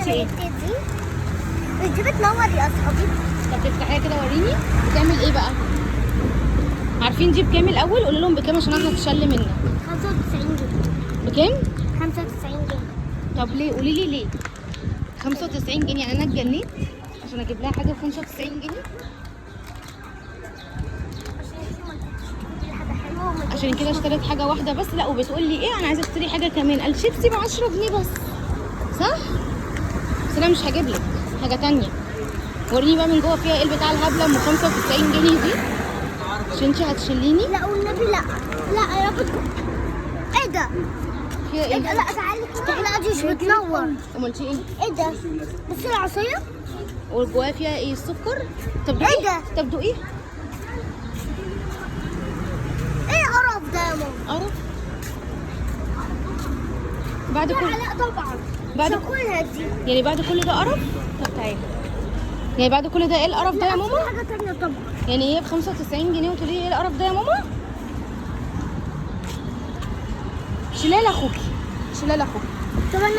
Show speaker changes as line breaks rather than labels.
لقيتي ايه؟
دي بتنور يا اصحابي.
طب تفتحيها كده وريني بتعمل ايه بقى. عارفين دي بكام الاول؟ قولوا لهم بكام عشان احنا هتشل منا.
95 جنيه.
بكام؟
95 جنيه.
طب ليه؟ قولي لي ليه 95 جنيه؟ يعني انا اتجنيت عشان اجيب لها حاجه ب 95 جنيه؟ عشان كده اشتريت حاجه واحده بس. لا وبتقول لي ايه، انا عايزه اشتري حاجه كمان. الشيبسي ب 10 جنيه بس، صح؟ بس انا مش هجيب لك حاجه تانية. وريني بقى من جوه فيها ايه البتاع الهبله ام 95 جنيه دي، عشان انتي هتشليني.
لا والنبي لا. لا يا رب. ايه ده؟
فيها
ايه
ايه؟
ده؟ لا تعالي افتحي. لا دي مش بتنور.
امال دي ايه؟
ايه ده؟ بصي العصايه.
وجواها فيها ايه؟ السكر. طب
ايه
دوقي.
ده؟
طب دوقي.
ايه القرف ده يا ماما؟
قرف. بعد كل
لا طبعا.
بعد
شوكولا دي.
يعني بعد كل ده قرف؟ طب تعالي. يعني بعد كل ده ايه القرف ده يا
لا في
ماما؟
حاجه تانية طبعا.
يعني هي ب 95 جنيه وتقولي لي ايه القرف ده يا ماما؟ شلال اخوكي، شلال اخوكي.
طب